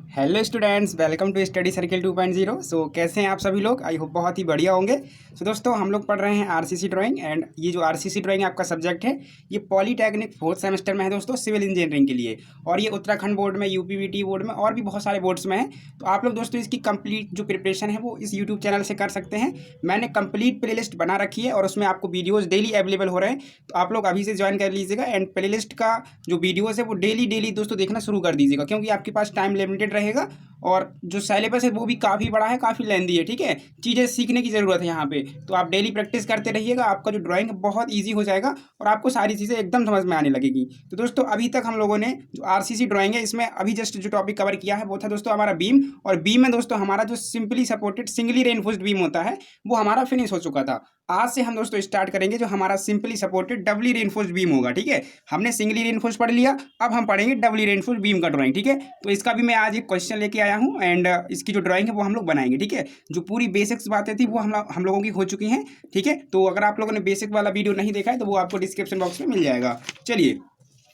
Hello students, welcome to study circle 2.0। So कैसे हैं आप सभी लोग? आई होप बहुत ही बढ़िया होंगे। सो दोस्तों, हम लोग पढ़ रहे हैं आरसीसी ड्राइंग एंड ये जो आरसीसी ड्राइंग आपका सब्जेक्ट है ये पॉलीटेक्निक फोर्थ सेमेस्टर में है दोस्तों, सिविल इंजीनियरिंग के लिए। और ये उत्तराखंड बोर्ड में, यूपीवीटी बोर्ड में और भी बहुत सारे बोर्ड्स में है। तो आप लोग दोस्तों इसकी कंप्लीट जो प्रिपरेशन है वो इस यूट्यूब चैनल से कर सकते हैं। मैंने कंप्लीट प्ले लिस्ट बना रखी है और उसमें आपको वीडियोज़ डेली अवेलेबल हो रहे हैं। तो आप लोग अभी से ज्वाइन कर लीजिएगा एंड प्ले लिस्ट का जो वीडियोज़ है वो डेली दोस्तों देखना शुरू कर दीजिएगा, क्योंकि आपके पास टाइम लिमिटेड रहेगा और जो सिलेबस है वो भी काफ़ी बड़ा है, काफ़ी लेंदी है। ठीक है, चीज़ें सीखने की ज़रूरत है यहाँ पे। तो आप डेली प्रैक्टिस करते रहिएगा, आपका जो ड्राइंग है बहुत इजी हो जाएगा और आपको सारी चीज़ें एकदम समझ में आने लगेगी। तो दोस्तों अभी तक हम लोगों ने जो आरसीसी ड्राइंग है इसमें अभी जस्ट जो टॉपिक कवर किया है वो था दोस्तों हमारा बीम। और बीम में दोस्तों हमारा जो simply supported singly reinforced beam होता है वो हमारा फिनिश हो चुका था। आज से हम दोस्तों स्टार्ट करेंगे जो हमारा simply supported doubly reinforced beam होगा। ठीक है, हमने सिंगली रेनफोर्स्ड पढ़ लिया, अब हम पढ़ेंगे डबली रेनफोर्स्ड बीम का ड्राइंग। ठीक है, तो इसका भी मैं आज एक क्वेश्चन लेके आया हूँ एंड इसकी जो ड्राइंग है वो हम लोग बनाएंगे। ठीक है, जो पूरी बेसिक्स बातें थी वो हम लोगों की हो चुकी हैं। ठीक है, तो अगर आप लोगों ने बेसिक वाला वीडियो नहीं देखा है तो वो आपको डिस्क्रिप्शन बॉक्स में मिल जाएगा। चलिए,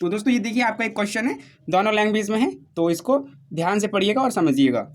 तो दोस्तों ये देखिए आपका एक क्वेश्चन है, दोनों लैंग्वेज में है, तो इसको ध्यान से पढ़िएगा और समझिएगा।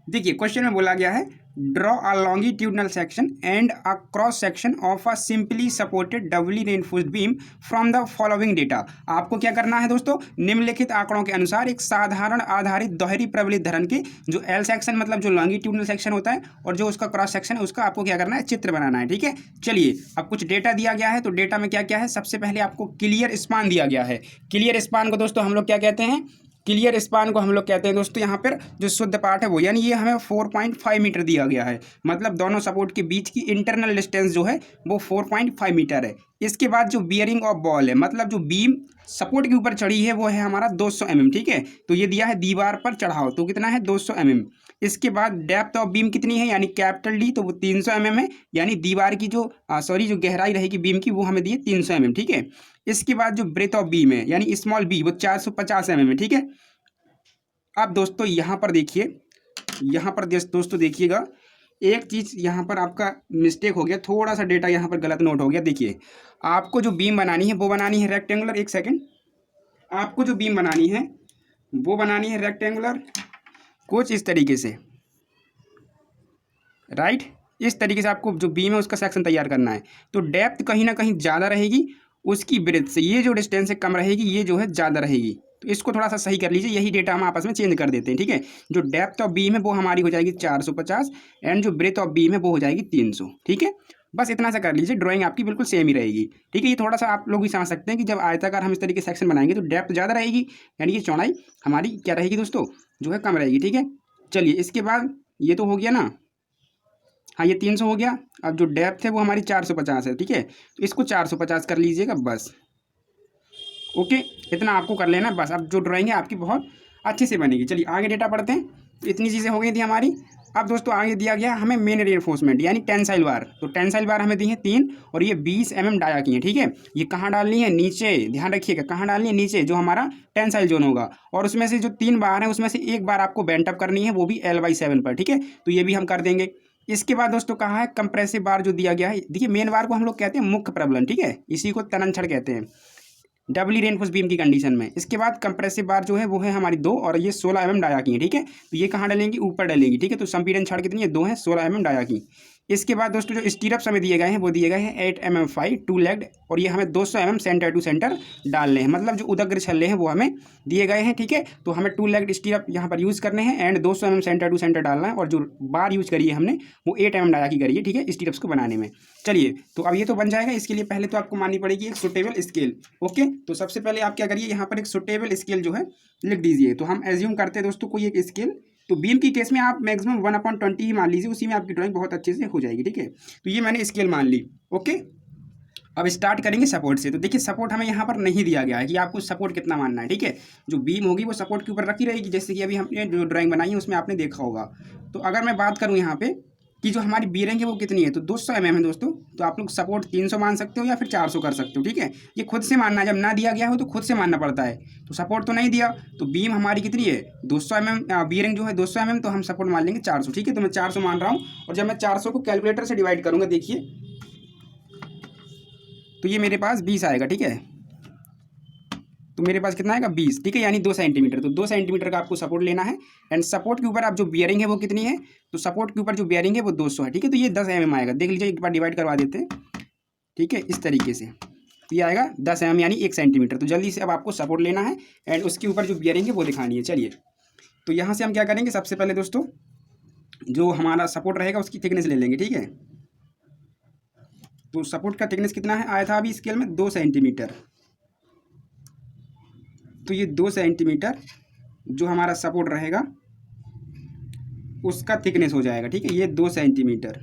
देखिए क्वेश्चन में बोला गया है, draw a longitudinal section and a cross section of a simply supported doubly reinforced beam from the following data. आपको क्या करना है दोस्तों, निम्नलिखित आंकड़ों के अनुसार एक साधारण आधारित दोहरी प्रबलित धरन के जो एल सेक्शन मतलब जो लॉन्गिट्यूडनल सेक्शन होता है और जो उसका क्रॉस सेक्शन है उसका आपको क्या करना है, चित्र बनाना है। ठीक है, चलिए अब कुछ डेटा दिया गया है। तो डेटा में क्या क्या है, सबसे पहले आपको क्लियर स्पान दिया गया है। क्लियर स्पान को दोस्तों हम लोग क्या कहते हैं, क्लियर स्पान को हम लोग कहते हैं दोस्तों यहाँ पर जो शुद्ध पार्ट है वो, यानी ये हमें 4.5 मीटर दिया गया है। मतलब दोनों सपोर्ट के बीच की इंटरनल डिस्टेंस जो है वो 4.5 मीटर है। इसके बाद जो बियरिंग ऑफ बॉल है, मतलब जो बीम सपोर्ट के ऊपर चढ़ी है वो है हमारा 200 mm। ठीक है, तो ये दिया है दीवार पर चढ़ाओ, तो कितना है 200 mm। इसके बाद डेप्थ ऑफ बीम कितनी है, यानी कैपिटल डी, तो वो 300 mm है, यानी दीवार की जो जो गहराई रहेगी बीम की वो हमें दी है 300 mm। ठीक है, इसके बाद जो ब्रेथ ऑफ बीम है यानी स्मॉल बी वो 450 mm है। ठीक है, अब दोस्तों यहाँ पर देखिए, यहाँ पर दोस्तों देखिएगा एक चीज़ यहाँ पर आपका मिस्टेक हो गया, थोड़ा सा डेटा यहाँ पर गलत नोट हो गया। देखिए आपको जो बीम बनानी है वो बनानी है रेक्टेंगुलर, एक सेकंड, आपको जो बीम बनानी है वो बनानी है रेक्टेंगुलर कुछ इस तरीके से, राइट। इस तरीके से आपको जो बीम है उसका सेक्शन तैयार करना है। तो डेप्थ कहीं ना कहीं ज़्यादा रहेगी, उसकी ब्रेथ से ये जो डिस्टेंस है कम रहेगी, ये जो है ज़्यादा रहेगी। तो इसको थोड़ा सा सही कर लीजिए, यही डेटा हम आपस में चेंज कर देते हैं। ठीक है, जो डेप्थ ऑफ बीम है वो हमारी हो जाएगी 450 एंड जो ब्रेथ ऑफ बीम है वो हो जाएगी 300। ठीक है, बस इतना सा कर लीजिए, ड्राइंग आपकी बिल्कुल सेम ही रहेगी। ठीक है, ये थोड़ा सा आप लोग भी समझ सकते हैं कि जब आयताकार हम इस तरीके सेक्शन बनाएंगे तो डेप्थ ज़्यादा रहेगी, यानी कि चौड़ाई हमारी क्या रहेगी दोस्तों, जो है कम रहेगी। ठीक है, चलिए इसके बाद ये तो हो गया ना, हाँ ये 300 हो गया। अब जो डेप्थ है वो हमारी 450 है। ठीक है, तो इसको 450 कर लीजिएगा बस। ओके, इतना आपको कर लेना बस। अब जो ड्राइंग है आपकी बहुत अच्छे से बनेगी। चलिए आगे डेटा पढ़ते हैं। तो इतनी चीज़ें हो गई थी हमारी। अब दोस्तों आगे दिया गया हमें मेन रेनफोर्समेंट यानी टेंसाइल बार। तो टेंसाइल बार हमें दी है 3 और ये 20 mm डाया की है। ठीक है, ये कहाँ डालनी है, नीचे, ध्यान रखिएगा कहाँ डालनी है, नीचे, जो हमारा टेंसाइल जोन होगा। और उसमें से जो 3 बार है उसमें से एक बार आपको बेंट अप करनी है, वो भी L/7 पर। ठीक है, तो ये भी हम कर देंगे। इसके बाद दोस्तों कहाँ है, कंप्रेसिव बार जो दिया गया है। देखिए मेन बार को हम लोग कहते हैं मुख्य प्रबलन। ठीक है, इसी को तनन छड़ कहते हैं डबली रेनफोर्स बीम की कंडीशन में। इसके बाद कंप्रेसिव बार जो है वो है हमारी 2 और ये 16 mm डाया की है। ठीक है, तो ये कहाँ डालेंगी, ऊपर डालेंगी। ठीक है, तो संपीड़न छड़ कितनी है, 2 है, 16 mm डाया की। इसके बाद दोस्तों जो स्टीरप्स हमें दिए गए हैं वो दिए गए हैं 8 mm 5 टू लेग्ड और ये हमें 200 mm सेंटर टू सेंटर डालने हैं। मतलब जो उदग्र छल्ले हैं वो हमें दिए गए हैं। ठीक है, तो हमें 2 लेग्ड स्टीरप यहाँ पर यूज़ करने हैं and 200 mm centre to centre डालना है। और जो बार यूज़ करिए हमने वो 8 mm डाया की करिए। ठीक है, स्टीरप्स को बनाने में। चलिए, तो अब ये तो बन जाएगा। इसके लिए पहले तो आपको माननी पड़ेगी एक सुटेबल स्केल। ओके, तो सबसे पहले आप क्या करिए, यहाँ पर एक सुटेबल स्केल जो है लिख दीजिए। तो हम एज्यूम करते हैं दोस्तों कोई एक स्केल, तो बीम की केस में आप मैक्सिमम 1/20 ही मान लीजिए, उसी में आपकी ड्राइंग बहुत अच्छे से हो जाएगी। ठीक है, तो ये मैंने स्केल मान ली। ओके, अब स्टार्ट करेंगे सपोर्ट से। तो देखिए सपोर्ट हमें यहाँ पर नहीं दिया गया है कि आपको सपोर्ट कितना मानना है। ठीक है, जो बीम होगी वो सपोर्ट के ऊपर रखी रहेगी, जैसे कि अभी हमने जो ड्राइंग बनाई है उसमें आपने देखा होगा। तो अगर मैं बात करूँ यहाँ पे कि जो हमारी बियरिंग है वो कितनी है, तो 200 mm है दोस्तों। तो आप लोग सपोर्ट 300 मान सकते हो या फिर 400 कर सकते हो। ठीक है, ये खुद से मानना है, जब ना दिया गया हो तो खुद से मानना पड़ता है। तो सपोर्ट तो नहीं दिया, तो बीम हमारी कितनी है 200 mm, बियरिंग जो है 200 mm, तो हम सपोर्ट मान लेंगे 400। ठीक है, तो मैं 400 मान रहा हूँ और जब मैं 400 को कैलकुलेटर से डिवाइड करूँगा, देखिए तो ये मेरे पास 20 आएगा। ठीक है, तो मेरे पास कितना आएगा 20, ठीक है, यानी 2 सेंटीमीटर। तो 2 सेंटीमीटर का आपको सपोर्ट लेना है। एंड सपोर्ट के ऊपर आप जो बियरिंग है वो कितनी है, तो सपोर्ट के ऊपर जो बियरिंग है वो 200 है, ठीक है। तो ये 10 mm आएगा, देख लीजिए, एक बार डिवाइड करवा देते हैं, ठीक है, इस तरीके से। तो ये आएगा 10 mm यानी 1 सेंटीमीटर। तो जल्दी से अब आपको सपोर्ट लेना है एंड उसके ऊपर जो बियरिंग है वो दिखानी है। चलिए, तो यहाँ से हम क्या करेंगे, सबसे पहले दोस्तों जो हमारा सपोर्ट रहेगा उसकी थिकनेस ले लेंगे, ठीक है। तो सपोर्ट का थिकनेस कितना है, आया था अभी स्केल में 2 सेंटीमीटर। तो ये 2 सेंटीमीटर जो हमारा सपोर्ट रहेगा उसका थिकनेस हो जाएगा, ठीक है, ये 2 सेंटीमीटर।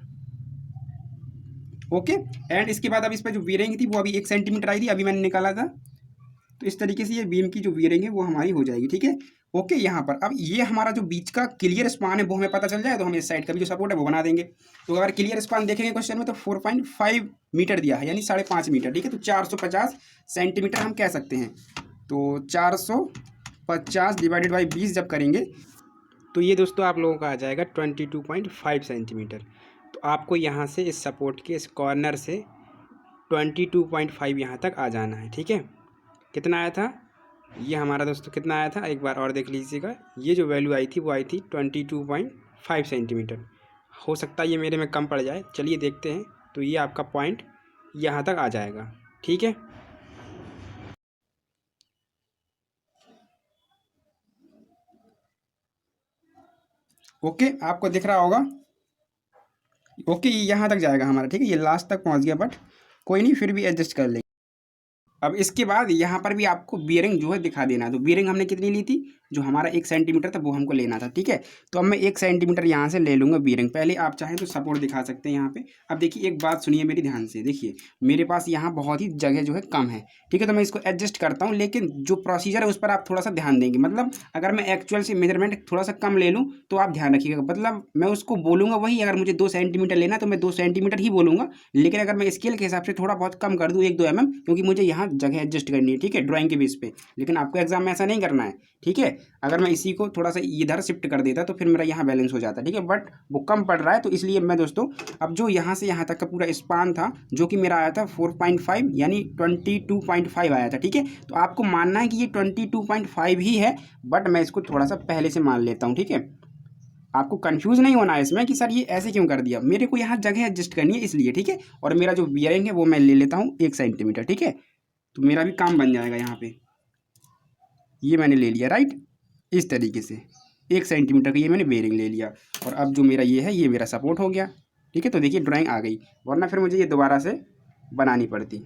ओके, एंड इसके बाद अब इस पर जो बियरिंग थी वो अभी 1 सेंटीमीटर आई थी, अभी मैंने निकाला था। तो इस तरीके से ये बीम की जो बियरिंग है वो हमारी हो जाएगी, ठीक है। ओके, यहाँ पर अब ये हमारा जो बीच का क्लियर स्पान है वो हमें पता चल जाए तो हम इस साइड का भी जो सपोर्ट है वो बना देंगे। तो अगर क्लियर स्पान देखेंगे क्वेश्चन में तो 4.5 मीटर दिया है, यानी 5.5 मीटर, ठीक है। तो 450 सेंटीमीटर हम कह सकते हैं। तो 450 डिवाइडेड बाई 20 जब करेंगे तो ये दोस्तों आप लोगों का आ जाएगा 22.5 सेंटीमीटर। तो आपको यहाँ से इस सपोर्ट के इस कॉर्नर से 22.5 यहाँ तक आ जाना है, ठीक है। कितना आया था ये हमारा दोस्तों, कितना आया था एक बार और देख लीजिएगा। ये जो वैल्यू आई थी वो आई थी 22.5 सेंटीमीटर। हो सकता है ये मेरे में कम पड़ जाए, चलिए देखते हैं। तो ये आपका पॉइंट यहाँ तक आ जाएगा, ठीक है। ओके, आपको दिख रहा होगा। ओके, ये यहाँ तक जाएगा हमारा, ठीक है, ये लास्ट तक पहुँच गया, बट कोई नहीं, फिर भी एडजस्ट कर लेंगे। अब इसके बाद यहाँ पर भी आपको बियरिंग जो है दिखा देना है। तो बियरिंग हमने कितनी ली थी, जो हमारा 1 सेंटीमीटर था वो हमको लेना था, ठीक है। तो अब मैं 1 सेंटीमीटर यहाँ से ले लूँगा बियरिंग। पहले आप चाहें तो सपोर्ट दिखा सकते हैं यहाँ पे। अब देखिए, एक बात सुनिए मेरी ध्यान से, देखिए मेरे पास यहाँ बहुत ही जगह जो है कम है, ठीक है। तो मैं इसको एडजस्ट करता हूँ, लेकिन जो प्रोसीजर है उस पर आप थोड़ा सा ध्यान देंगे। मतलब अगर मैं एक्चुअल से मेजरमेंट थोड़ा सा कम ले लूँ तो आप ध्यान रखिएगा। मतलब मैं उसको बोलूँगा वही, अगर मुझे 2 सेंटीमीटर लेना है तो मैं 2 सेंटीमीटर ही बोलूँगा। लेकिन अगर मैं स्केल के हिसाब से थोड़ा बहुत कम कर दूँ 1-2 mm, क्योंकि मुझे यहाँ जगह एडजस्ट करनी है, ठीक है, ड्राइंग के बेस पे। लेकिन आपको एग्जाम में ऐसा नहीं करना है, ठीक है। अगर मैं इसी को थोड़ा सा इधर शिफ्ट कर देता तो फिर मेरा यहाँ बैलेंस हो जाता, ठीक है। बट वो कम पड़ रहा है, तो इसलिए मैं दोस्तों अब जो यहाँ से यहाँ तक का पूरा स्पान था जो कि मेरा आया था 4.5 यानी 22.5 आया था, ठीक है। तो आपको मानना है कि ये 22.5 ही है, बट मैं इसको थोड़ा सा पहले से मान लेता हूँ, ठीक है। आपको कंफ्यूज नहीं होना है इसमें कि सर ये ऐसे क्यों कर दिया, मेरे को यहाँ जगह एडजस्ट करनी है इसलिए, ठीक है। और मेरा जो बियरिंग है वो मैं ले लेता हूँ 1 सेंटीमीटर, ठीक है। तो मेरा भी काम बन जाएगा यहाँ पे। ये मैंने ले लिया, राइट, इस तरीके से 1 सेंटीमीटर का ये मैंने बेयरिंग ले लिया। और अब जो मेरा ये है ये मेरा सपोर्ट हो गया, ठीक है। तो देखिए ड्राइंग आ गई, वरना फिर मुझे ये दोबारा से बनानी पड़ती।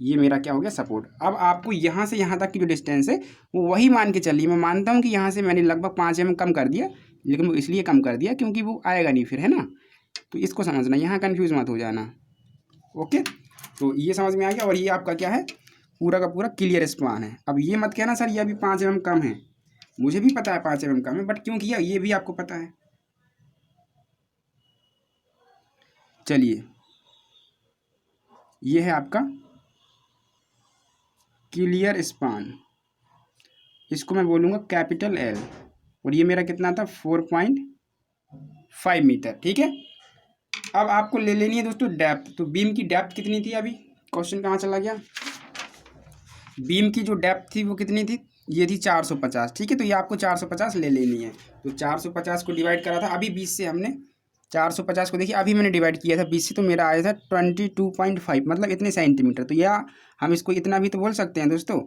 ये मेरा क्या हो गया, सपोर्ट। अब आपको यहाँ से यहाँ तक की जो डिस्टेंस है वो वही मान के चलिए। मैं मानता हूँ कि यहाँ से मैंने लगभग 5 mm कम कर दिया, लेकिन वो इसलिए कम कर दिया क्योंकि वो आएगा नहीं फिर, है ना। तो इसको समझना, यहाँ कन्फ्यूज़ मत हो जाना। ओके, तो ये समझ में आ गया। और ये आपका क्या है, पूरा का पूरा क्लियर स्पान है। अब ये मत कहना सर ये अभी 5 mm कम है, मुझे भी पता है 5 mm कम है, बट क्यों किया ये भी आपको पता है। चलिए, ये है आपका क्लियर स्पान, इसको मैं बोलूँगा कैपिटल L। और ये मेरा कितना था 4.5 मीटर, ठीक है। अब आपको ले लेनी है दोस्तों डेप्थ। तो बीम की डेप्थ कितनी थी, अभी क्वेश्चन कहाँ चला गया। बीम की जो डेप्थ थी वो कितनी थी, ये थी 450, ठीक है। तो ये आपको 450 ले लेनी है। तो 450 को डिवाइड करा था अभी 20 से, हमने 450 को देखिए अभी मैंने डिवाइड किया था 20 से, तो मेरा आया था 22.5, मतलब इतने सेंटीमीटर। तो या हम इसको इतना भी तो बोल सकते हैं दोस्तों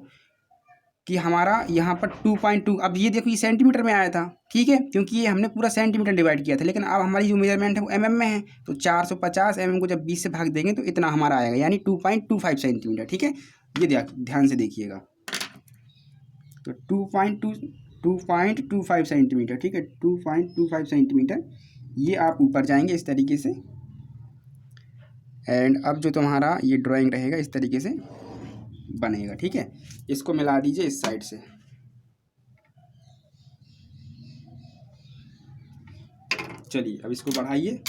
कि हमारा यहाँ पर 2.2, अब ये देखो ये सेंटीमीटर में आया था, ठीक है, क्योंकि ये हमने पूरा सेंटीमीटर डिवाइड किया था। लेकिन अब हमारी जो मेजरमेंट है वो mm में है। तो 450 mm को जब 20 से भाग देंगे तो इतना हमारा आएगा, यानी 2.25 सेंटीमीटर, ठीक है। ये ध्यान से देखिएगा। तो 2.25 सेंटीमीटर, ठीक है, 2.25 सेंटीमीटर। ये आप ऊपर जाएंगे इस तरीके से। एंड अब जो तुम्हारा ये ड्राइंग रहेगा इस तरीके से बनेगा, ठीक है। इसको मिला दीजिए इस साइड से। चलिए अब इसको बढ़ाइए।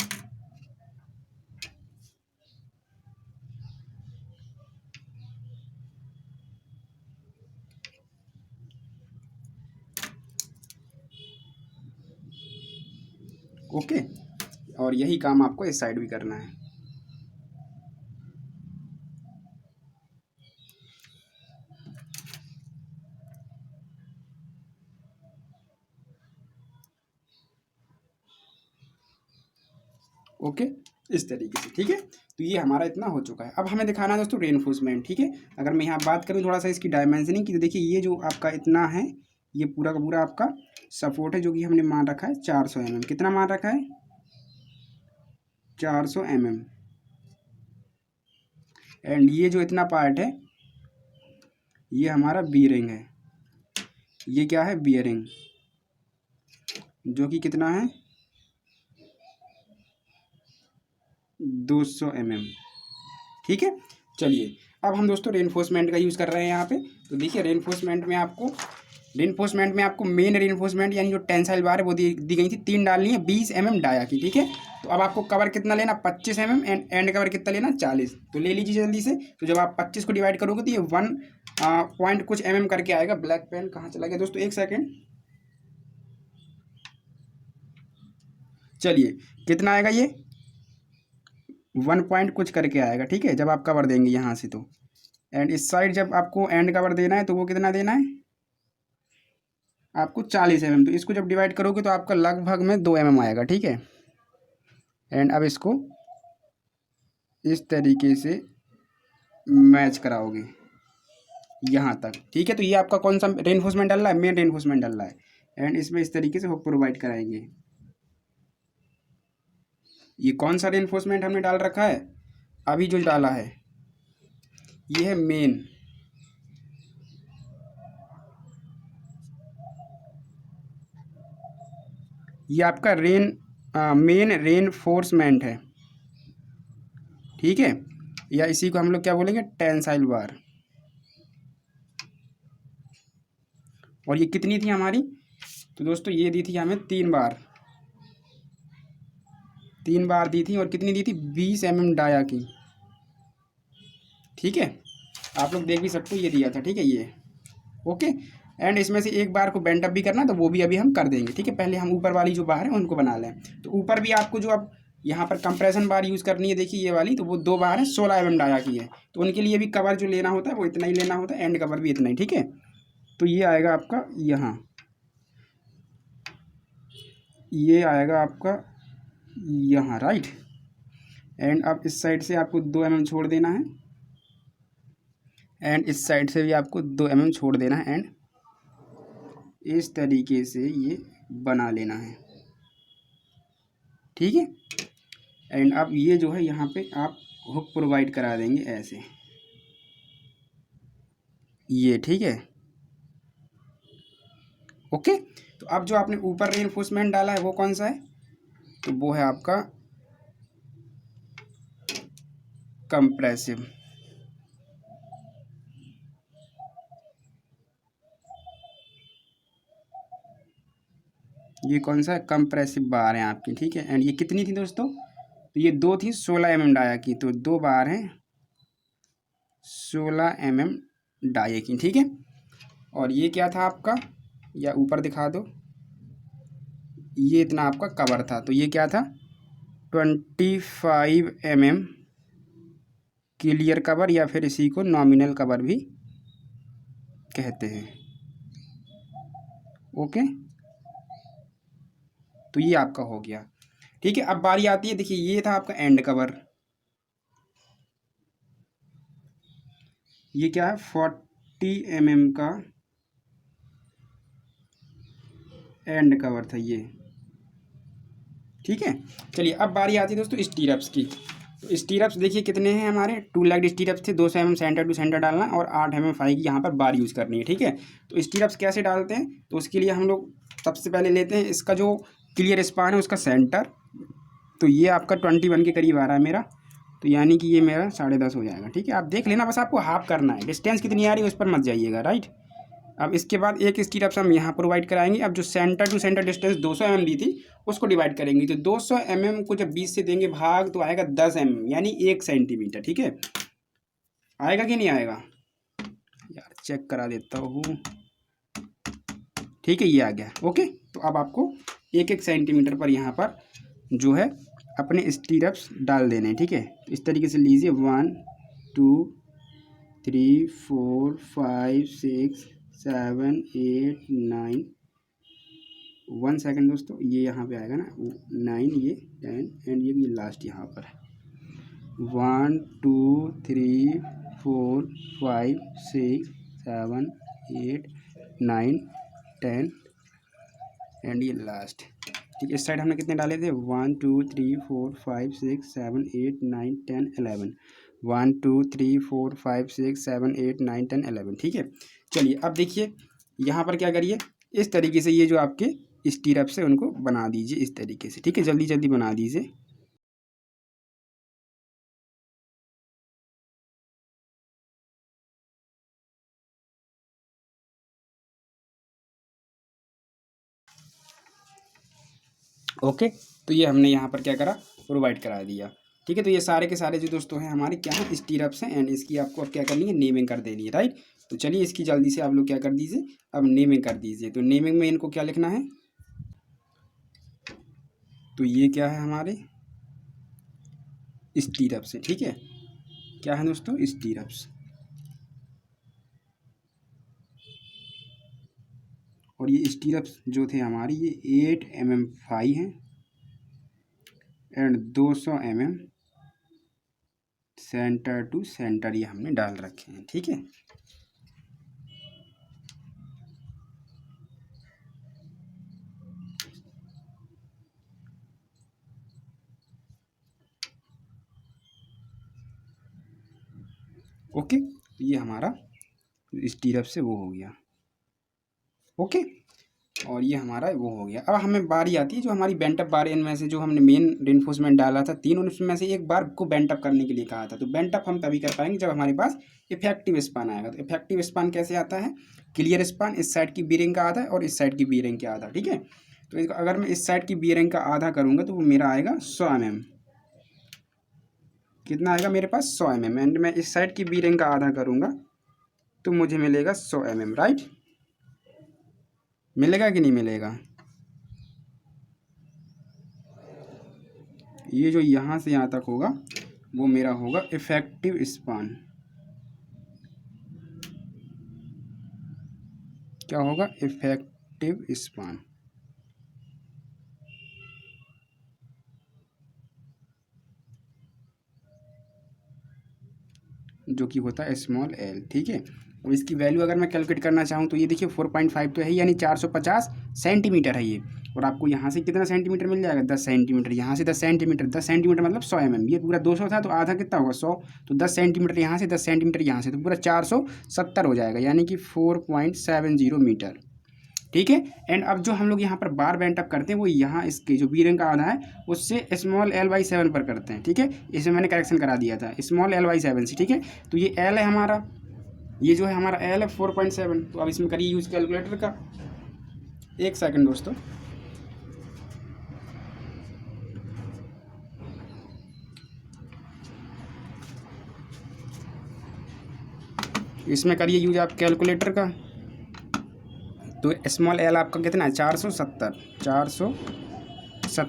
ओके, और यही काम आपको इस साइड भी करना है। ओके, इस तरीके से, ठीक है। तो ये हमारा इतना हो चुका है। अब हमें दिखाना है दोस्तों रेनफोर्समेंट, ठीक है। अगर मैं यहाँ बात करूँ थोड़ा सा इसकी डायमेंशनिंग की, तो देखिए ये जो आपका इतना है, ये पूरा का पूरा आपका सपोर्ट है, जो कि हमने मान रखा है 400 mm। कितना मान रखा है? 400 mm। एंड ये जो इतना पार्ट है, ये हमारा बियरिंग है। ये क्या है? बियरिंग, जो कि कितना है? 200 mm, ठीक है। चलिए, अब हम दोस्तों रेनफोर्समेंट का यूज़ कर रहे हैं यहाँ पे। तो देखिए रेनफोर्समेंट में आपको मेन रेनफोर्समेंट यानी जो टेंसाइल बार है वो दी गई थी, 3 डालनी है 20 mm डाया की, ठीक है। तो अब आपको कवर कितना लेना? 25 mm, एंड कवर कितना लेना? 40। तो ले लीजिए जल्दी से। तो जब आप 25 को डिवाइड करोगे तो ये 1 पॉइंट कुछ mm करके आएगा। ब्लैक पेन कहाँ चला गया दोस्तों? एक सेकेंड। चलिए, कितना आएगा ये? 1 पॉइंट कुछ करके आएगा, ठीक है, जब आप कवर देंगे यहाँ से तो। एंड इस साइड जब आपको एंड कवर देना है तो वो कितना देना है? आपको 40 mm। तो इसको जब डिवाइड करोगे तो आपका लगभग में 2 mm आएगा, ठीक है। एंड अब इसको इस तरीके से मैच कराओगे यहाँ तक, ठीक है। तो ये आपका कौन सा रेनफोर्समेंट डल रहा है? मेन रेनफोर्समेंट डल रहा है। एंड इसमें इस तरीके से हुक प्रोवाइड कराएंगे। ये कौन सा रेनफोर्समेंट हमने डाल रखा है? अभी जो डाला है ये है मेन। ये आपका मेन रेनफोर्समेंट है, ठीक है। या इसी को हम लोग क्या बोलेंगे? टेंसाइल बार। और ये कितनी थी हमारी? तो दोस्तों ये दी थी हमें 3 बार, 3 बार दी थी। और कितनी दी थी? 20 mm डाया की, ठीक है। आप लोग देख भी सकते हो, ये दिया था, ठीक है ये, ओके। एंड इसमें से एक बार को बेंट अप भी करना, तो वो भी अभी हम कर देंगे, ठीक है। पहले हम ऊपर वाली जो बार है उनको बना लें। तो ऊपर भी आपको जो अब यहाँ पर कंप्रेशन बार यूज़ करनी है, देखिए ये वाली, तो वो 2 बार है 16 mm डाया की है। तो उनके लिए भी कवर जो लेना होता है वो इतना ही लेना होता है, एंड कवर भी इतना ही, ठीक है। तो ये आएगा आपका यहाँ, ये आएगा आपका यहाँ, राइट। एंड अब इस साइड से आपको 2 mm छोड़ देना है, एंड इस साइड से भी आपको 2 mm छोड़ देना है। एंड इस तरीके से ये बना लेना है, ठीक है। एंड अब ये जो है यहाँ पे आप हुक प्रोवाइड करा देंगे ऐसे, ये, ठीक है, ओके। तो अब जो आपने ऊपर रेनफोर्समेंट डाला है वो कौन सा है? तो वो है आपका कंप्रेसिव। ये कौन सा है? कंप्रेसिव बार है आपकी, ठीक है। एंड ये कितनी थी दोस्तों? तो ये 2 थी 16 mm डाया की, तो 2 बार हैं 16 mm डाये की, ठीक है। और ये क्या था आपका? या ऊपर दिखा दो, ये इतना आपका कवर था, तो ये क्या था? 25 mm क्लियर कवर, या फिर इसी को नॉमिनल कवर भी कहते हैं, ओके। तो ये आपका हो गया, ठीक है। अब बारी आती है, देखिए ये था आपका एंड कवर। ये क्या है? 40 mm का एंड कवर था ये, ठीक है। चलिए, अब बारी आती है दोस्तों स्टीरअप्स की। तो स्टीरअप्स देखिए कितने हैं हमारे? 2 लेग्ड स्टीरअप्स थे, 200 mm सेंटर टू सेंटर डालना, और 8 mm फाई की यहाँ पर बार यूज़ करनी है, ठीक है। तो स्टीरअप्स कैसे डालते हैं? तो उसके लिए हम लोग सबसे पहले लेते हैं इसका जो क्लियर स्पान है उसका सेंटर। तो ये आपका 21 के करीब आ रहा है मेरा, तो यानी कि ये मेरा 10.5 हो जाएगा, ठीक है। आप देख लेना, बस आपको हाफ करना है, डिस्टेंस कितनी आ रही है उस पर मत जाइएगा, राइट। अब इसके बाद एक स्टीरअप्स हम यहाँ प्रोवाइड कराएंगे। अब जो centre to centre distance 200 mm दी थी उसको डिवाइड करेंगे। तो 200 mm को जब 20 से देंगे भाग, तो आएगा 10 mm, यानी 1 सेंटीमीटर, ठीक है। आएगा कि नहीं आएगा? यार चेक करा देता हूँ, ठीक है, ये आ गया, ओके। तो अब आपको 1-1 सेंटीमीटर पर यहाँ पर जो है अपने स्टीरअप्स डाल देने, ठीक है। तो इस तरीके से लीजिए, 1 2 3 4 5 6 7 8 9, 1 सेकंड दोस्तों, ये यहाँ पे आएगा ना 9, ये 10 एंड ये लास्ट यहाँ पर 1 2 3 4 5 6 7 8 9 10 एंड ये लास्ट। ठीक है, इस साइड हमने कितने डाले थे 1 2 3 4 5 6 7 8 9 10 11 1 2 3 4 5 6 7 8 9 10 11। ठीक है, चलिए अब देखिए यहाँ पर क्या करिए, इस तरीके से ये जो आपके स्टीरअप्स है उनको बना दीजिए इस तरीके से। ठीक है, जल्दी जल्दी बना दीजिए। ओके, तो ये हमने यहाँ पर क्या करा, प्रोवाइड करा दिया। ठीक है, तो ये सारे के सारे जो दोस्तों हैं हमारे क्या हैं, स्टीरअप्स हैं एंड इसकी आपको अब क्या करनी है, नेमिंग कर देनी है। राइट, तो चलिए इसकी जल्दी से आप लोग क्या कर दीजिए, अब नेमिंग कर दीजिए। तो नेमिंग में इनको क्या लिखना है, तो ये क्या है हमारे स्टीरअप्स है। ठीक है, क्या है दोस्तों, स्टीरअप्स। और ये स्टीरअप्स जो थे हमारी ये 8 mm फाई हैं and 200 mm centre to centre ये हमने डाल रखे हैं। ठीक है, ओके, तो ये हमारा स्टीरअप से वो हो गया। ओके, और ये हमारा वो हो गया। अब हमें बारी आती है जो हमारी बेंटअप बार, इनमें से जो हमने मेन रेनफोर्समेंट डाला था 3, उसमें से एक बार को बेंटअप करने के लिए कहा था। तो बेंटअप हम तभी कर पाएंगे जब हमारे पास इफेक्टिव स्पान आएगा। तो इफेक्टिव स्पान कैसे आता है, क्लियर स्पान इस साइड की बीयरिंग का आधा है और इस साइड की बीयरिंग का आधा। ठीक है, तो अगर मैं इस साइड की बीयरिंग का आधा करूँगा तो वो मेरा आएगा 100 mm। कितना आएगा मेरे पास 100 mm एंड मैं इस साइड की बीयरिंग का आधा करूँगा तो मुझे मिलेगा 100 mm। राइट, मिलेगा कि नहीं मिलेगा, ये जो यहाँ से यहाँ तक होगा वो मेरा होगा इफेक्टिव स्पान। क्या होगा, इफेक्टिव स्पान। जो कि होता है स्मॉल एल। ठीक है, और इसकी वैल्यू अगर मैं कैलकुलेट करना चाहूँ तो ये देखिए 4.5 तो है, यानी 450 सेंटीमीटर है ये। और आपको यहाँ से कितना सेंटीमीटर मिल जाएगा, 10 सेंटीमीटर। यहाँ से 10 सेंटीमीटर, 10 सेंटीमीटर मतलब 100 mm। ये पूरा 200 था तो आधा कितना होगा 100, तो 10 सेंटीमीटर यहाँ से, 10 सेंटीमीटर यहाँ से, तो पूरा 470 हो जाएगा, यानी कि 4.70 मीटर। ठीक है, एंड अब जो हम लोग यहाँ पर बार बेंट अप करते हैं वो यहाँ इसके जो बीयरिंग का आधा है उससे स्मॉल l/7 पर करते हैं। ठीक है, इसमें मैंने करेक्शन करा दिया था, स्मॉल l/7 से। ठीक है, तो ये l है हमारा, ये जो है हमारा l है 4.7। तो अब इसमें करिए यूज़ कैलकुलेटर का। 1 सेकंड दोस्तों, इसमें करिए यूज आप कैलकुलेटर का। तो स्मॉल एल आपका कितना है 470।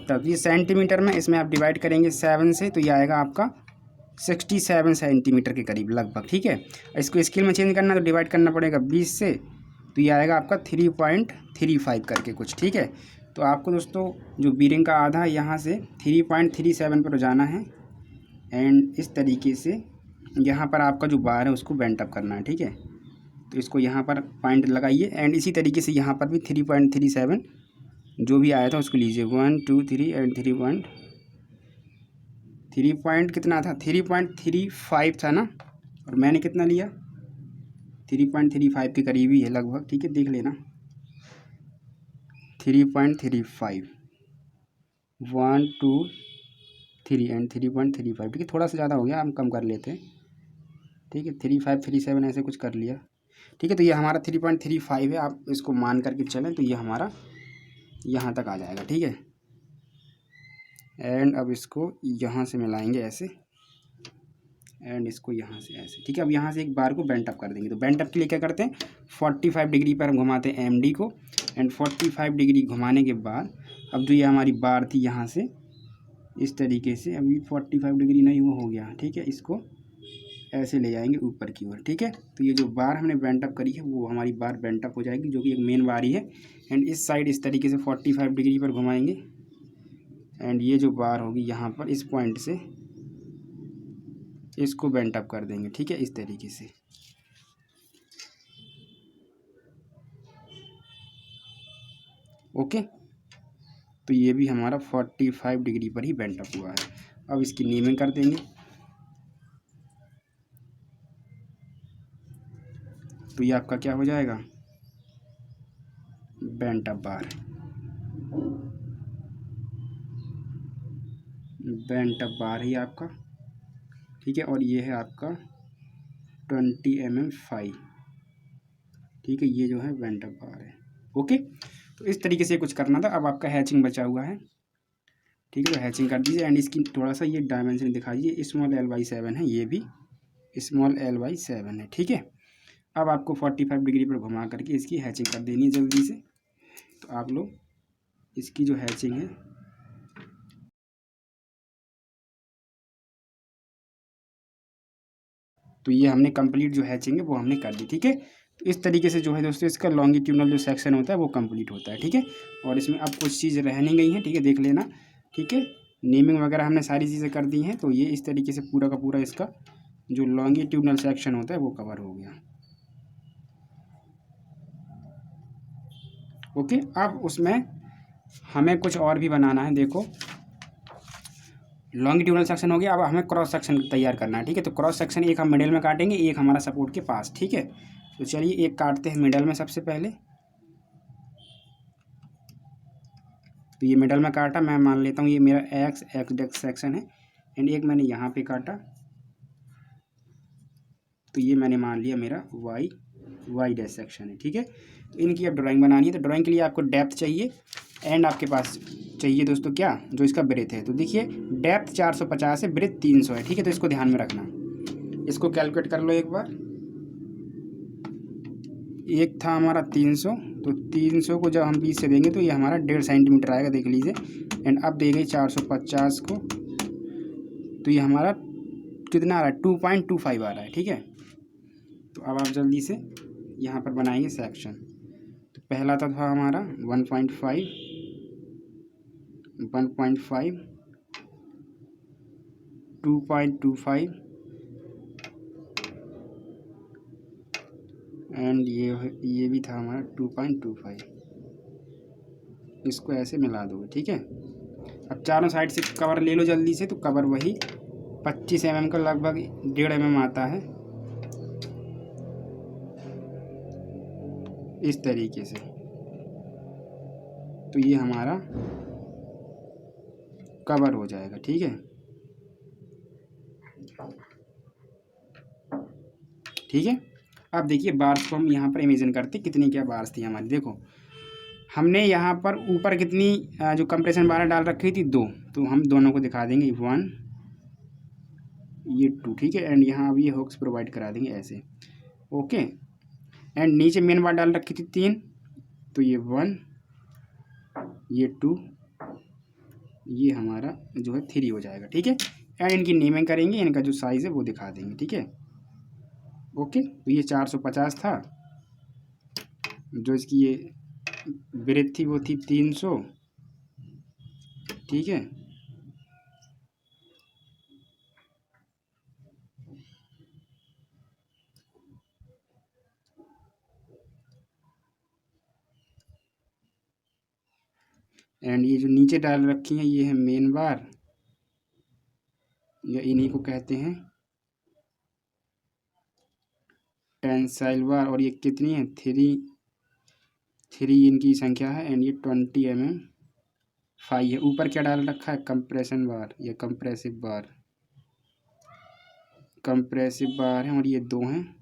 तो ये सेंटीमीटर में, इसमें आप डिवाइड करेंगे 7 से तो ये आएगा आपका 67 सेंटीमीटर के करीब लगभग। ठीक है, इसको स्केल में चेंज करना तो डिवाइड करना पड़ेगा 20 से, तो ये आएगा आपका 3.35 करके कुछ। ठीक है, तो आपको दोस्तों जो बीयरिंग का आधा है यहाँ से 3.37 पर जाना है एंड इस तरीके से यहाँ पर आपका जो बार है उसको बेंट अप करना है। ठीक है, तो इसको यहाँ पर पॉइंट लगाइए एंड इसी तरीके से यहाँ पर भी 3.37 जो भी आया था उसको लीजिए। 1 2 3 एंड 3 पॉइंट कितना था, 3.35 था ना, और मैंने कितना लिया 3.35 के करीब ही है लगभग। ठीक है, देख लेना 3.35 1 2 3 एंड 3.35। ठीक है, थोड़ा सा ज़्यादा हो गया, हम कम कर लेते हैं। ठीक है, 3537 ऐसे कुछ कर लिया। ठीक है, तो ये हमारा 3.35 है, आप इसको मान करके चलें तो ये हमारा यहाँ तक आ जाएगा। ठीक है, एंड अब इसको यहाँ से मिलाएंगे ऐसे एंड इसको यहाँ से ऐसे। ठीक है, अब यहाँ से एक बार को बेंट अप कर देंगे। तो बेंट अप के लिए क्या करते हैं, 45 डिग्री पर हम घुमाते हैं MD को एंड 45 डिग्री घुमाने के बाद अब जो ये हमारी बार थी यहाँ से इस तरीके से, अभी 45 डिग्री नहीं वो हो गया। ठीक है, इसको ऐसे ले जाएंगे ऊपर की ओर, ठीक है। तो ये जो बार हमने बेंट अप करी है वो हमारी बार बेंट अप हो जाएगी, जो कि एक मेन बार ही है। एंड इस साइड इस तरीके से 45 डिग्री पर घुमाएंगे एंड ये जो बार होगी यहाँ पर इस पॉइंट से इसको बेंट अप कर देंगे, ठीक है, इस तरीके से। ओके, तो ये भी हमारा 45 डिग्री पर ही बेंट अप हुआ है। अब इसकी नीमिंग कर देंगे। तो ये आपका क्या हो जाएगा, बेंट अप बार, बेंट अप बार ही आपका, ठीक है। और ये है आपका 20 mm फाई, ठीक है, ये जो है बेंट अप बार है। ओके, तो इस तरीके से कुछ करना था। अब आपका हैचिंग बचा हुआ है, ठीक है, तो हैचिंग कर दीजिए एंड इसकी थोड़ा सा ये डायमेंशन दिखा दीजिए। स्मॉल l/7 है, ये भी स्मॉल l/7 है, ठीक है। अब आपको 45 डिग्री पर घुमा करके इसकी हैचिंग कर देनी है जल्दी से। तो आप लोग इसकी जो हैचिंग है, तो ये हमने कंप्लीट जो हैचिंग है वो हमने कर दी, ठीक है। तो इस तरीके से जो है दोस्तों इसका लॉन्गिट्यूडनल जो सेक्शन होता है वो कंप्लीट होता है, ठीक है। और इसमें अब कुछ चीज़ रह नहीं गई हैं, ठीक है, देख लेना, ठीक है। नेमिंग वगैरह हमने सारी चीज़ें कर दी हैं। तो ये इस तरीके से पूरा का पूरा इसका जो लॉन्गिट्यूडनल सेक्शन होता है वो कवर हो गया। ओके, अब उसमें हमें कुछ और भी बनाना है। देखो, लॉन्गिट्यूडनल सेक्शन हो गया, अब हमें क्रॉस सेक्शन तैयार करना है, ठीक है। तो क्रॉस सेक्शन एक हम मिडिल में काटेंगे, एक हमारा सपोर्ट के पास, ठीक है। तो चलिए एक काटते हैं मिडल में सबसे पहले। तो ये मिडल में काटा, मैं मान लेता हूँ ये मेरा एक्स डेक्स सेक्शन है एंड एक मैंने यहाँ पे काटा, तो ये मैंने मान लिया मेरा वाई डैश सेक्शन है, ठीक है। तो इनकी अब ड्राइंग बनानी है। तो ड्राइंग के लिए आपको डेप्थ चाहिए एंड आपके पास चाहिए दोस्तों क्या, जो इसका ब्रेथ है। तो देखिए डेप्थ 450 है, ब्रेथ 300 है, ठीक है। तो इसको ध्यान में रखना, इसको कैलकुलेट कर लो एक बार। एक था हमारा 300, तो 300 को जब हम 20 से देंगे तो ये हमारा 1.5 सेंटीमीटर आएगा, देख लीजिए। एंड अब देंगे 450 को, तो ये हमारा कितना आ रहा है, 2.25 आ रहा है, ठीक है। तो अब आप जल्दी से यहाँ पर बनाएंगे सेक्शन। तो पहला था हमारा 1.5, 2.25 एंड ये भी था हमारा 2.25। इसको ऐसे मिला दोगे, ठीक है। अब चारों साइड से कवर ले लो जल्दी से। तो कवर वही 25 mm का लगभग 1.5 mm आता है, इस तरीके से। तो ये हमारा कवर हो जाएगा, ठीक है, ठीक है। अब देखिए बार्स को हम यहाँ पर इमेजिन करते कितनी क्या बार्स थी हमारी। देखो हमने यहाँ पर ऊपर कितनी जो कंप्रेशन बार डाल रखी थी, 2। तो हम दोनों को दिखा देंगे 1, ये 2, ठीक है। एंड यहाँ अब ये हुक्स प्रोवाइड करा देंगे ऐसे, ओके। एंड नीचे मेन बार डाल रखी थी 3, तो ये 1, ये 2, ये हमारा जो है 3 हो जाएगा, ठीक है। एंड इनकी नेमिंग करेंगे, इनका जो साइज़ है वो दिखा देंगे, ठीक है। ओके, तो ये 450 था, जो इसकी ये ब्रेथ थी वो थी 300, ठीक है। एंड ये जो नीचे डाल रखी हैं ये है मेन बार, या इन्हीं को कहते हैं टेंसाइल बार। और ये कितनी है, 3 इनकी संख्या है एंड ये 20 mm फाई है। ऊपर क्या डाल रखा है, कंप्रेशन बार या कंप्रेसिव बार है। और ये 2 हैं,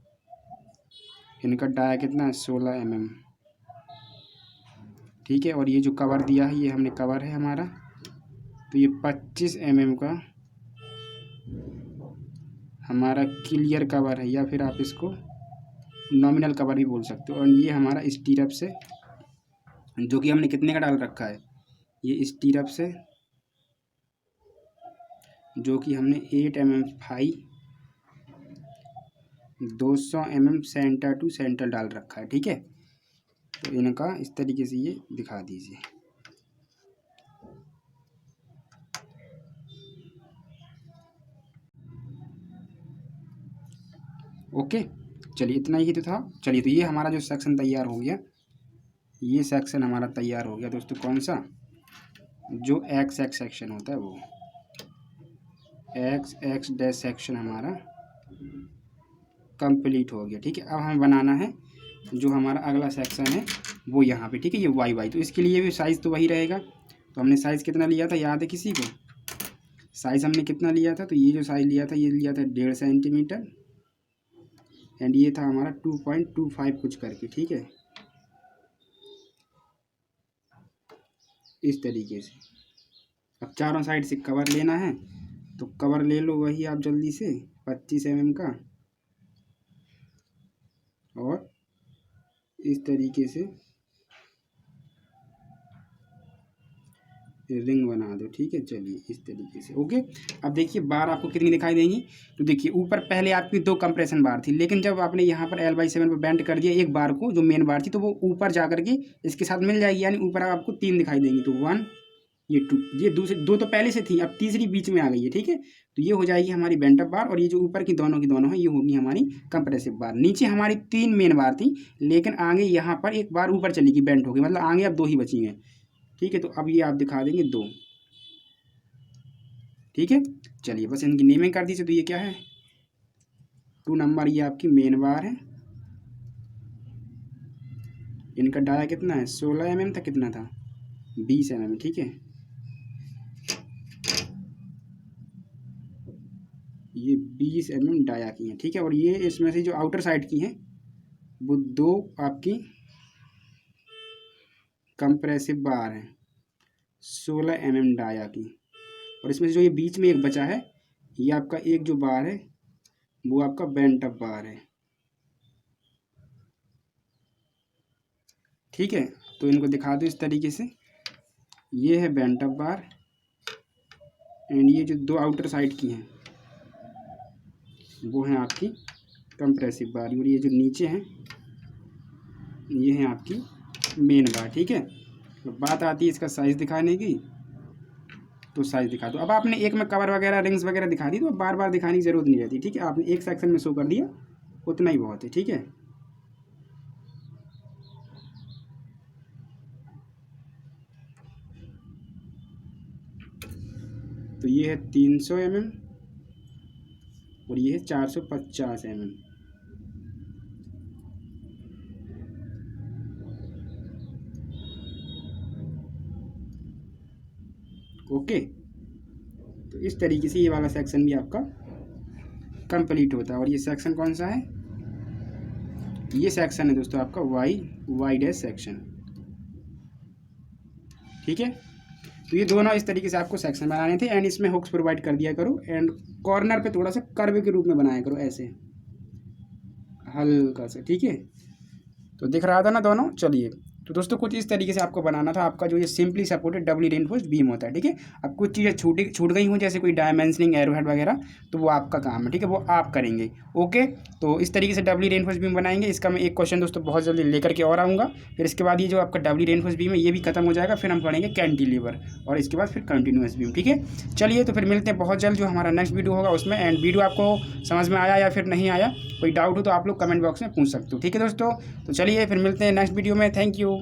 इनका डाया कितना है, 16 mm, ठीक है। और ये जो कवर दिया है ये हमने कवर है हमारा, तो ये 25 mm का हमारा क्लियर कवर है, या फिर आप इसको नॉमिनल कवर भी बोल सकते हो। और ये हमारा स्टीरअप से, जो कि हमने कितने का डाल रखा है, ये स्टीरअप से जो कि हमने 8 mm phi 200 mm centre to centre डाल रखा है, ठीक है। तो इनका इस तरीके से ये दिखा दीजिए। ओके, चलिए इतना ही तो था। चलिए, तो ये हमारा जो सेक्शन तैयार हो गया, ये सेक्शन हमारा तैयार हो गया दोस्तों। कौन सा? जो एक्स एक्स सेक्शन होता है वो एक्स एक्स डैश सेक्शन हमारा कंप्लीट हो गया, ठीक है। अब हमें बनाना है जो हमारा अगला सेक्शन है वो यहाँ पे, ठीक है, ये वाई वाई। तो इसके लिए भी साइज़ तो वही रहेगा। तो हमने साइज़ कितना लिया था, याद है किसी को? साइज़ हमने कितना लिया था? तो ये जो साइज़ लिया था, ये लिया था 1.5 सेंटीमीटर, एंड ये था हमारा 2.25 कुछ करके, ठीक है, इस तरीके से। अब चारों साइड से कवर लेना है, तो कवर ले लो वही आप जल्दी से 25 mm का, और इस तरीके से रिंग बना दो, ठीक है। चलिए इस तरीके से, ओके। अब देखिए बार आपको कितनी दिखाई देंगी। तो देखिए ऊपर पहले आपकी 2 कंप्रेशन बार थी, लेकिन जब आपने यहाँ पर L/7 पर बेंड कर दिया एक बार को, जो मेन बार थी, तो वो ऊपर जा करके इसके साथ मिल जाएगी, यानी ऊपर आपको 3 दिखाई देंगी। तो 1, ये 2, ये दूसरी 2 तो पहले से थी, अब तीसरी बीच में आ गई है, ठीक है। तो ये हो जाएगी हमारी बेंट अप बार, और ये जो ऊपर की दोनों हैं, ये होगी हमारी कंप्रेसिव बार। नीचे हमारी 3 मेन बार थी, लेकिन आगे यहाँ पर एक बार ऊपर चली गई, बेंट हो गई, मतलब आगे अब 2 ही बची हैं, ठीक है। तो अब ये आप दिखा देंगे 2, ठीक है। चलिए बस इनकी नेमिंग कर दीजिए। तो ये क्या है, 2 नंबर, ये आपकी मेन बार है। इनका डाया कितना है, 16 mm था, कितना था, 20 mm, ठीक है। ये 20 mm डाया की हैं, ठीक है। और ये इसमें से जो आउटर साइड की हैं वो 2 आपकी कंप्रेसिव बार हैं, 16 mm डाया की। और इसमें से जो ये बीच में एक बचा है, ये आपका एक जो बार है वो आपका बेंट अप बार है, ठीक है। तो इनको दिखा दो इस तरीके से। ये है बेंट अप बार, एंड ये जो 2 आउटर साइड की हैं वो हैं आपकी कंप्रेसिव बार, और ये जो नीचे हैं ये हैं आपकी मेन बार, ठीक है। तो बात आती है इसका साइज़ दिखाने की, तो साइज़ दिखा दो। अब आपने एक में कवर वगैरह रिंग्स वगैरह दिखा दी, तो बार बार दिखाने की ज़रूरत नहीं रहती, ठीक है। आपने एक सेक्शन में शो कर दिया, उतना ही बहुत है, ठीक है। तो ये है 300 mm और ये है 450 mm, ओके। तो इस तरीके से ये वाला सेक्शन भी आपका कंप्लीट होता है। और ये सेक्शन कौन सा है, ये सेक्शन है दोस्तों आपका वाई डैश सेक्शन, ठीक है। तो ये दोनों इस तरीके से आपको सेक्शन बनाने थे, एंड इसमें हुक्स प्रोवाइड कर दिया करो, एंड कॉर्नर पे थोड़ा सा कर्व के रूप में बनाया करो, ऐसे हल्का सा, ठीक है। तो दिख रहा था ना दोनों। चलिए, तो दोस्तों कुछ इस तरीके से आपको बनाना था। आपका जो ये simply supported doubly reinforced beam होता है, ठीक है। अब कुछ चीज़ें छूट गई हों, जैसे कोई डायमेंशनिंग, एरोहेड वगैरह, तो वो आपका काम है, ठीक है, वो आप करेंगे, ओके। तो इस तरीके से डबली रेनफोर्स्ड बीम बनाएंगे। इसका मैं एक क्वेश्चन दोस्तों बहुत जल्दी लेकर के और आऊँगा। फिर इसके बाद ये जो आपका डबली रेनफोर्स्ड बीम है ये भी खत्म हो जाएगा, फिर हम पढ़ेंगे कैंटिलीवर, और इसके बाद फिर कंटिन्यूअस बीम, ठीक है। चलिए, तो फिर मिलते हैं बहुत जल्द जो हमारा नेक्स्ट वीडियो होगा उसमें। एंड वीडियो आपको समझ में आया या फिर नहीं आया, कोई डाउट हो तो आप लोग कमेंट बॉक्स में पूछ सकते हो, ठीक है दोस्तों। तो चलिए फिर मिलते हैं नेक्स्ट वीडियो में। Thank you.